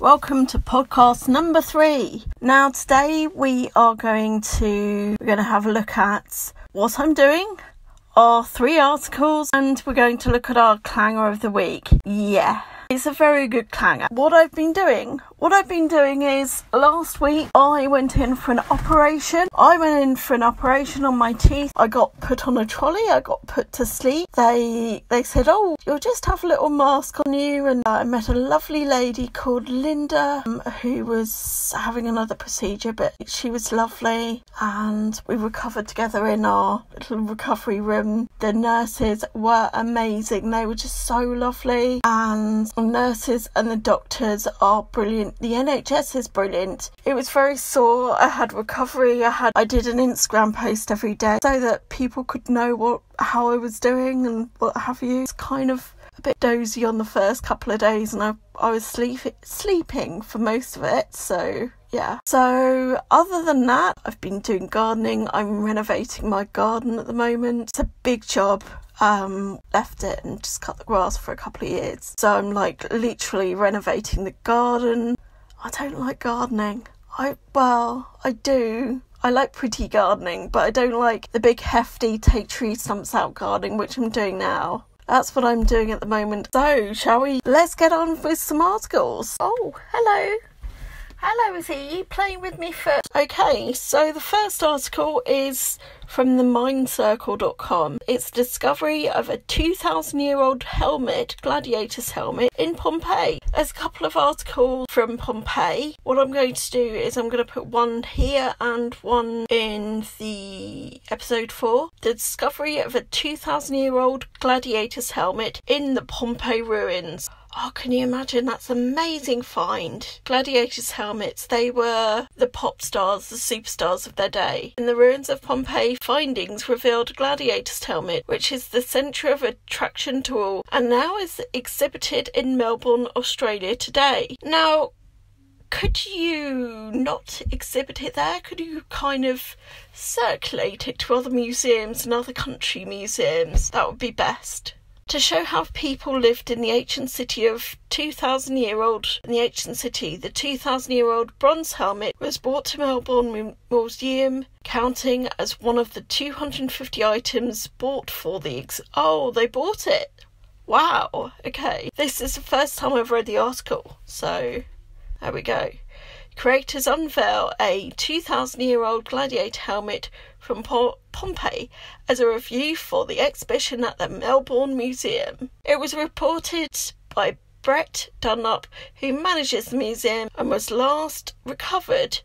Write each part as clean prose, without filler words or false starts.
Welcome to podcast number 3. Now today we're going to have a look at what I'm doing, our 3 articles, and we're going to look at our clanger of the week. Yeah, it's a very good clanger. What I've been doing is last week I went in for an operation. On my teeth. I got put on a trolley. I got put to sleep. They said, "Oh, you'll just have a little mask on you." And I met a lovely lady called Linda who was having another procedure, but she was lovely, and we recovered together in our little recovery room. The nurses were amazing. They were just so lovely, and the nurses and the doctors are brilliant. The NHS is brilliant. It was very sore. I had recovery. I did an Instagram post every day so that people could know how I was doing and what have you. It's kind of a bit dozy on the first couple of days, and I was sleeping for most of it, so yeah. So other than that, I've been doing gardening. I'm renovating my garden at the moment. It's a big job. Left it and just cut the grass for a couple of years, so I'm literally renovating the garden. I don't like gardening. I do. I like pretty gardening, but I don't like the big hefty take tree stumps out gardening, which I'm doing now. That's what I'm doing at the moment. So, let's get on with some articles. Oh, hello. Hello, is it you playing with me first? Okay, so the first article is from themindcircle.com. It's discovery of a 2,000-year-old helmet, Gladiators helmet, in Pompeii. There's a couple of articles from Pompeii. What I'm going to do is I'm going to put one here and one in the episode 4. The discovery of a 2,000-year-old Gladiators helmet in the Pompeii ruins. Oh, can you imagine? That's an amazing find. Gladiators helmets, they were the pop stars, the superstars of their day. In the ruins of Pompeii, findings revealed a gladiator's helmet, which is the centre of attraction to all, and now is exhibited in Melbourne, Australia today. Now, could you not exhibit it there? Could you kind of circulate it to other museums and other country museums? That would be best. To show how people lived in the ancient city of 2,000-year-old, the 2,000-year-old bronze helmet was brought to Melbourne Museum, counting as one of the 250 items bought for the they bought it. Wow, okay. This is the first time I've read the article, so there we go. Creators unveil a 2,000-year-old gladiator helmet from Pompeii as a review for the exhibition at the Melbourne Museum. It was reported by Brett Dunlop, who manages the museum, and was last recovered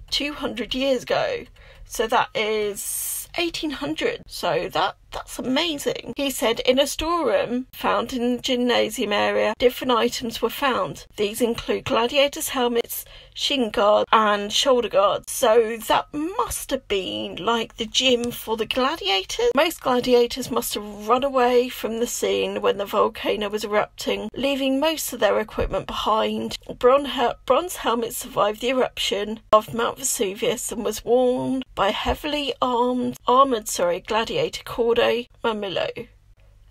200 years ago. So that is 1800. So that's amazing. He said in a storeroom found in the gymnasium area, different items were found. These include gladiators' helmets, shin guards and shoulder guards. So that must have been like the gym for the gladiators. Most gladiators must have run away from the scene when the volcano was erupting, leaving most of their equipment behind. Bronze helmets survived the eruption of Mount Vesuvius and was worn by heavily armored gladiator called a murmillo.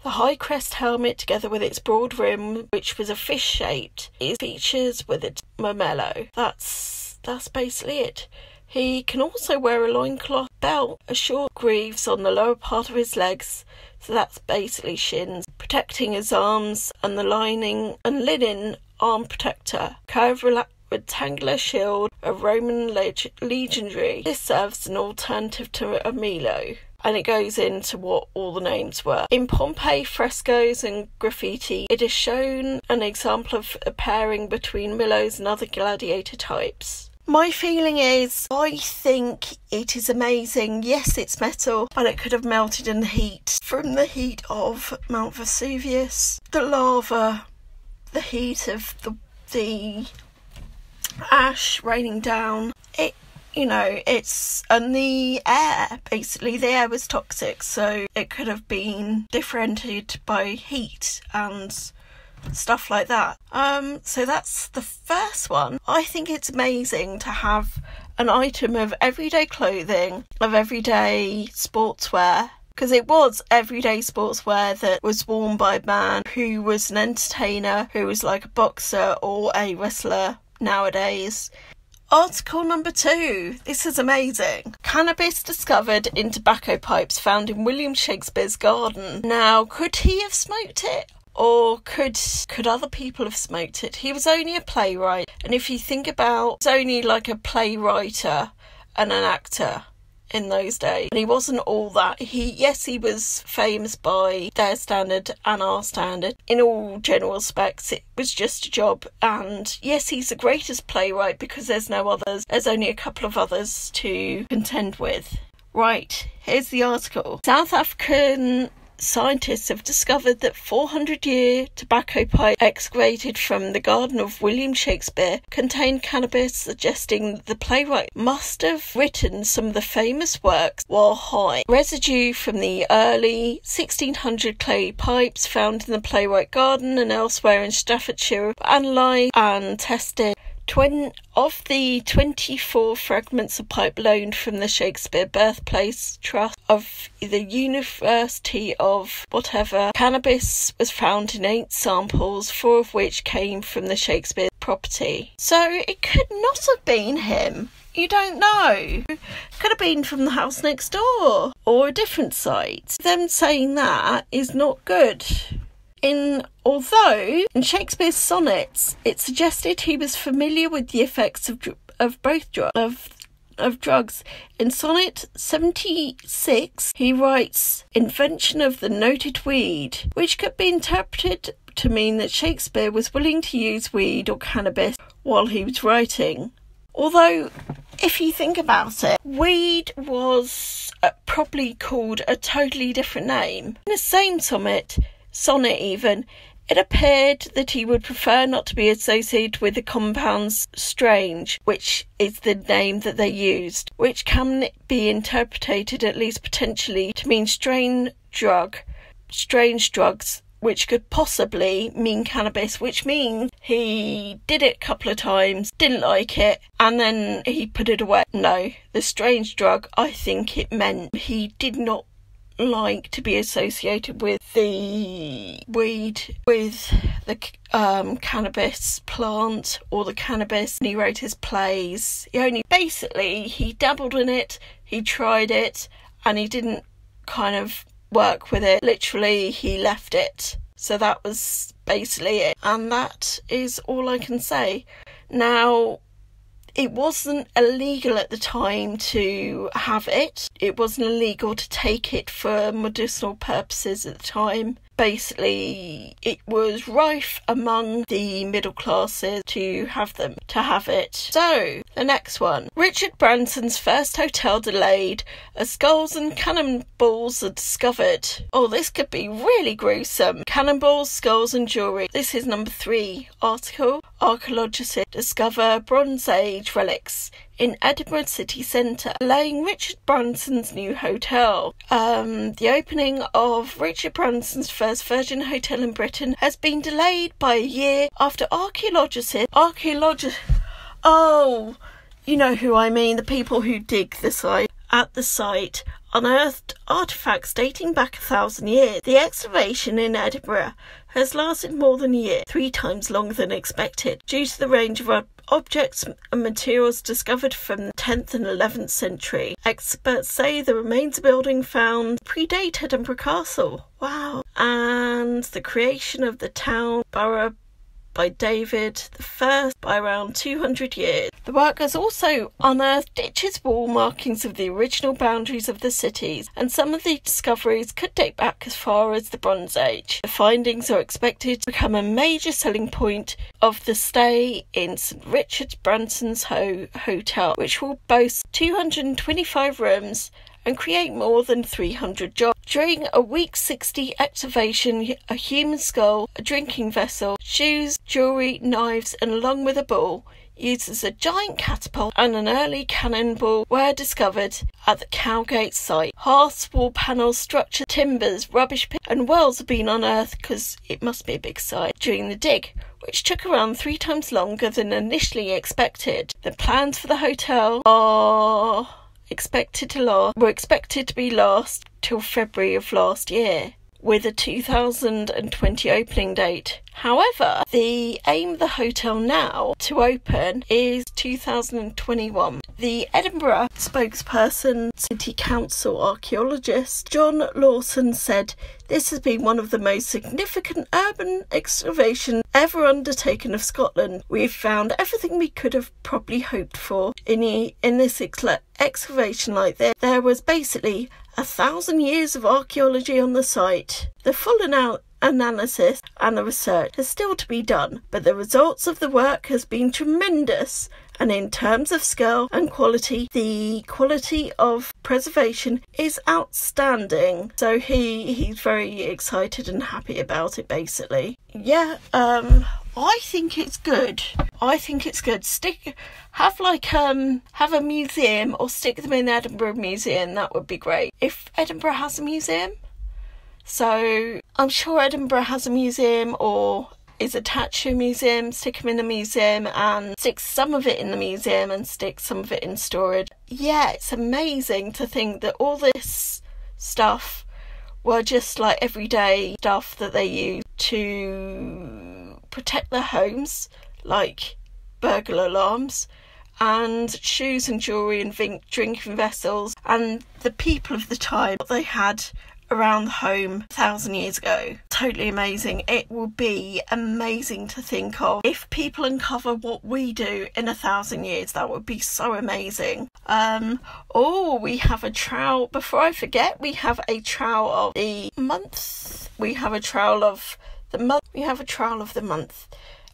The high crest helmet, together with its broad rim, which was a fish-shaped, is features with its murmillo. That's basically it. He can also wear a loincloth belt, a short greaves on the lower part of his legs, so that's basically shins, protecting his arms, and the lining and linen arm protector. Curved rectangular shield, a Roman legionary. This serves an alternative to a milo. And it goes into what all the names were. In Pompeii frescoes and graffiti, it is shown an example of a pairing between Milos and other gladiator types. My feeling is, I think it is amazing. Yes, it's metal, but it could have melted in the heat. From the heat of Mount Vesuvius, the lava, the heat of the ash raining down, and the air, basically, the air was toxic, so it could have been differentiated by heat and stuff like that. So that's the first one. I think it's amazing to have an item of everyday clothing, of everyday sportswear, because it was everyday sportswear that was worn by a man who was an entertainer, who was like a boxer or a wrestler nowadays. Article number 2. This is amazing. Cannabis discovered in tobacco pipes found in William Shakespeare's garden. Now, could he have smoked it? Or could other people have smoked it? He was only a playwright. And if you think about, it's only like a playwriter and an actor in those days. And he wasn't all that. He was famous by their standard and our standard. In all general respects, it was just a job. And yes, he's the greatest playwright because there's no others. There's only a couple of others to contend with. Right, here's the article. South African scientists have discovered that 400-year tobacco pipe excavated from the garden of William Shakespeare contained cannabis, suggesting the playwright must have written some of the famous works while high. Residue from the early 1600 clay pipes found in the playwright garden and elsewhere in Staffordshire were analysed and tested. Of the 24 fragments of pipe loaned from the Shakespeare Birthplace Trust of the University of whatever, cannabis was found in 8 samples, 4 of which came from the Shakespeare property. So it could not have been him. You don't know. It could have been from the house next door or a different site. Them saying that is not good. Although in Shakespeare's sonnets it suggested he was familiar with the effects of drugs. In sonnet 76 he writes invention of the noted weed, which could be interpreted to mean that Shakespeare was willing to use weed or cannabis while he was writing. Although if you think about it, weed was probably called a totally different name. In the same sonnet even, it appeared that he would prefer not to be associated with the compounds strange, which is the name that they used, which can be interpreted, at least potentially, to mean strange drugs, which could possibly mean cannabis, which means he did it a couple of times, didn't like it, and then he put it away. No, the strange drug, I think it meant he did not like to be associated with the weed, with the cannabis plant or the cannabis. And he wrote his plays. He dabbled in it, he tried it, and he didn't kind of work with it. Literally, he left it. So that was basically it. And that is all I can say. Now, it wasn't illegal at the time to have it. It wasn't illegal to take it for medicinal purposes at the time. Basically, it was rife among the middle classes to have it. So, the next one. Richard Branson's first hotel delayed as skulls and cannonballs are discovered. Oh, this could be really gruesome. Cannonballs, skulls and jewellery. This is number 3 article. Archaeologists discover Bronze Age relics in Edinburgh city centre, delaying Richard Branson's new hotel. The opening of Richard Branson's first Virgin hotel in Britain has been delayed by a year after archaeologists, oh, you know who I mean, the people who dig the site, at the site, unearthed artefacts dating back 1,000 years. The excavation in Edinburgh has lasted more than a year, 3 times longer than expected, due to the range of objects and materials discovered from the 10th and 11th century. Experts say the remains of building found predate Edinburgh Castle. Wow. And the creation of the town borough by David I by around 200 years. The work has also unearthed ditches, wall markings of the original boundaries of the cities, and some of the discoveries could date back as far as the Bronze Age. The findings are expected to become a major selling point of the stay in St Richard Branson's Hotel, which will boast 225 rooms and create more than 300 jobs. During a week 60 excavation, a human skull, a drinking vessel, shoes, jewellery, knives, and along with a ball, used as a giant catapult and an early cannonball were discovered at the Cowgate site. Hearths, wall panels, structure, timbers, rubbish pits, and wells have been unearthed because it must be a big site during the dig, which took around 3 times longer than initially expected. The plans for the hotel were expected to be last till February of last year, with a 2020 opening date. However, the aim of the hotel now to open is 2021. The Edinburgh spokesperson, City Council archaeologist John Lawson, said this has been one of the most significant urban excavations ever undertaken of Scotland. We've found everything we could have probably hoped for in this excavation like this. There was basically 1,000 years of archaeology on the site. The full analysis and the research is still to be done, but the results of the work has been tremendous, and in terms of scale and quality, the quality of preservation is outstanding. So he's very excited and happy about it, basically. Yeah, I think it's good. Have a museum, or stick them in the Edinburgh Museum. That would be great. If Edinburgh has a museum. So I'm sure Edinburgh has a museum or is attached to a museum. Stick them in the museum and stick some of it in the museum and stick some of it in storage. Yeah, it's amazing to think that all this stuff were just like everyday stuff that they use to protect their homes, like burglar alarms and shoes and jewellery and drinking vessels, and the people of the time, what they had around the home 1,000 years ago. Totally amazing. It will be amazing to think of if people uncover what we do in 1,000 years. That would be so amazing. We have a trowel. Before I forget, we have a trowel of the month. We have a trowel of the month.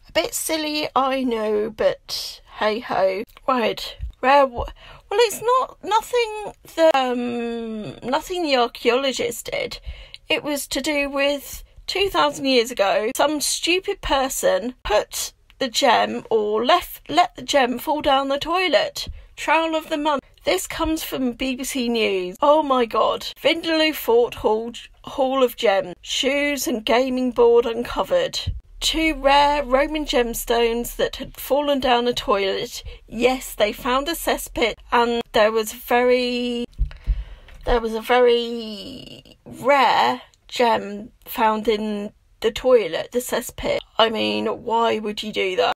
A bit silly, I know, but hey ho. Right. Well, it's nothing the archaeologists did. It was to do with 2,000 years ago, some stupid person put the gem or let the gem fall down the toilet. Trowel of the month. This comes from BBC News. Oh my God. Vindaloo Fort Hall of Gems. Shoes and gaming board uncovered. 2 rare Roman gemstones that had fallen down a toilet. Yes, they found a cesspit, and there was a very rare gem found in the toilet, the cesspit. I mean, why would you do that?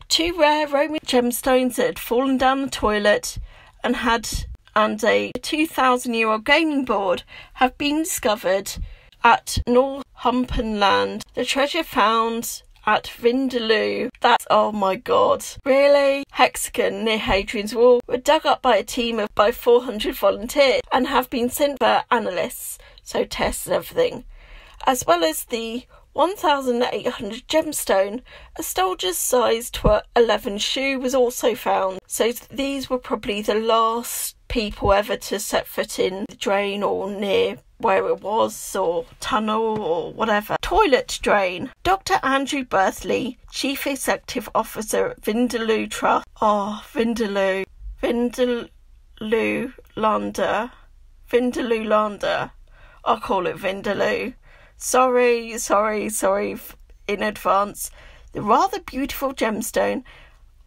2 rare Roman gemstones that had fallen down the toilet and a 2,000-year-old gaming board have been discovered at Northumberland. The treasure found at Vindaloo. Oh my God. Really? Hexagon near Hadrian's Wall were dug up by a team of 400 volunteers and have been sent for analysts, so tests and everything. As well as the 1,800 gemstone, a soldier's size 11 shoe was also found. So these were probably the last people ever to set foot in the drain or near where it was, or tunnel or whatever. Toilet drain. Dr. Andrew Berthley, Chief Executive Officer at Vindaloo Trust. Oh, Vindaloo. Vindaloolanda. I'll call it Vindaloo. Sorry in advance. The rather beautiful gemstone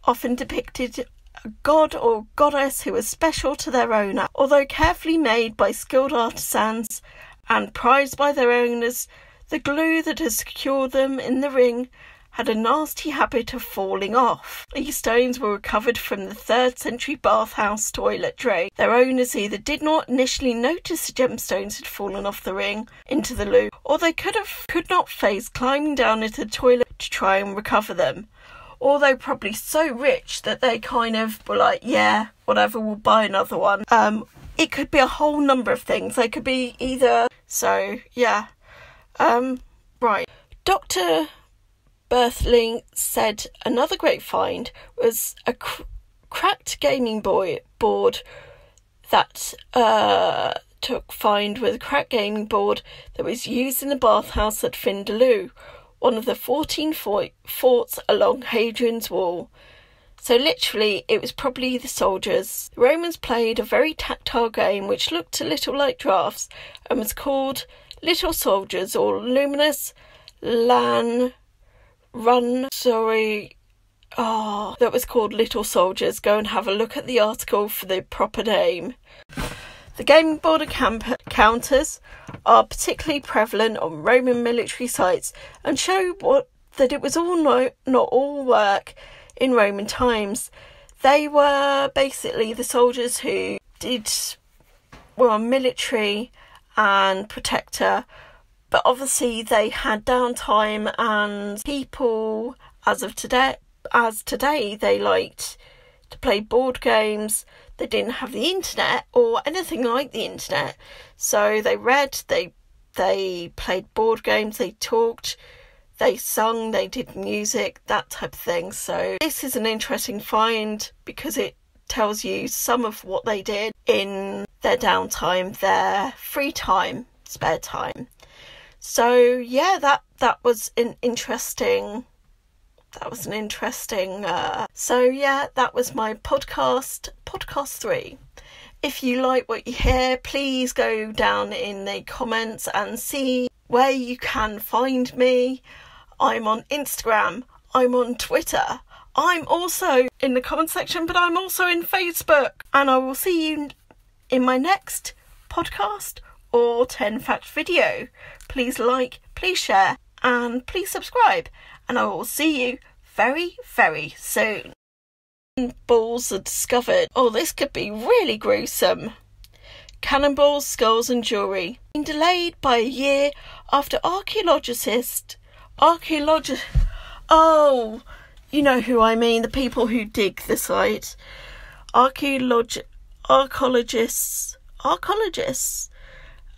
often depicted a god or goddess who was special to their owner. Although carefully made by skilled artisans and prized by their owners, the glue that had secured them in the ring had a nasty habit of falling off. These stones were recovered from the 3rd century bathhouse toilet drain. Their owners either did not initially notice the gemstones had fallen off the ring into the loo, or they could not face climbing down into the toilet to try and recover them. Or they're probably so rich that they kind of were like, yeah, whatever, we'll buy another one. It could be a whole number of things. They could be either. So, yeah. Right. Dr. Berthling said another great find was a cracked gaming board that was a cracked gaming board that was used in the bathhouse at Vindaloo, one of the 14 forts along Hadrian's Wall. So literally, it was probably the soldiers. The Romans played a very tactile game which looked a little like drafts and was called Little Soldiers or Luminous That was called Little Soldiers. Go and have a look at the article for the proper name. The gaming board encounters are particularly prevalent on Roman military sites and show that it was not all work in Roman times. They were basically the soldiers who were military and protector, but obviously they had downtime, and people as today they liked to play board games. They didn't have the internet or anything like the internet, so they read, they played board games, they talked, they sung, they did music, that type of thing. So this is an interesting find because it tells you some of what they did in their downtime, their free time, spare time. So yeah, that was an interesting. So yeah, that was my podcast 3. If you like what you hear, please go down in the comments and see where you can find me. I'm on Instagram, I'm on Twitter, I'm also in the comment section, but I'm also in Facebook. And I will see you in my next podcast or 10 fact video. Please like, please share, and please subscribe. And I will see you very, very soon. Balls are discovered. Oh, this could be really gruesome. Cannonballs, skulls and jewellery. Been delayed by a year after archaeologists... Oh, you know who I mean, the people who dig the site. Archaeologists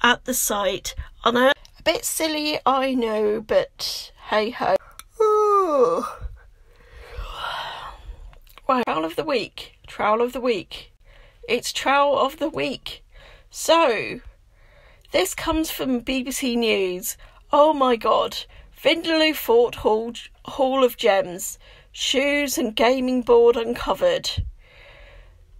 at the site. I know, a bit silly, I know, but hey ho. Ooh. Right, trowel of the week. It's trowel of the week. So, this comes from BBC News. Oh my god. Vindaloo Fort Hall of Gems. Shoes and gaming board uncovered.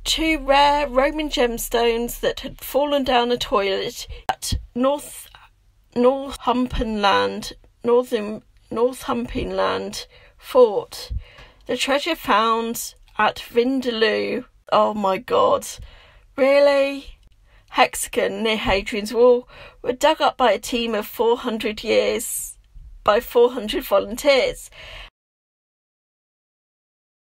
2 rare Roman gemstones that had fallen down a toilet at Northumberland Fort. The treasure found at Vindaloo. Oh my god. Really? Hexagon near Hadrian's Wall were dug up by a team of 400 volunteers.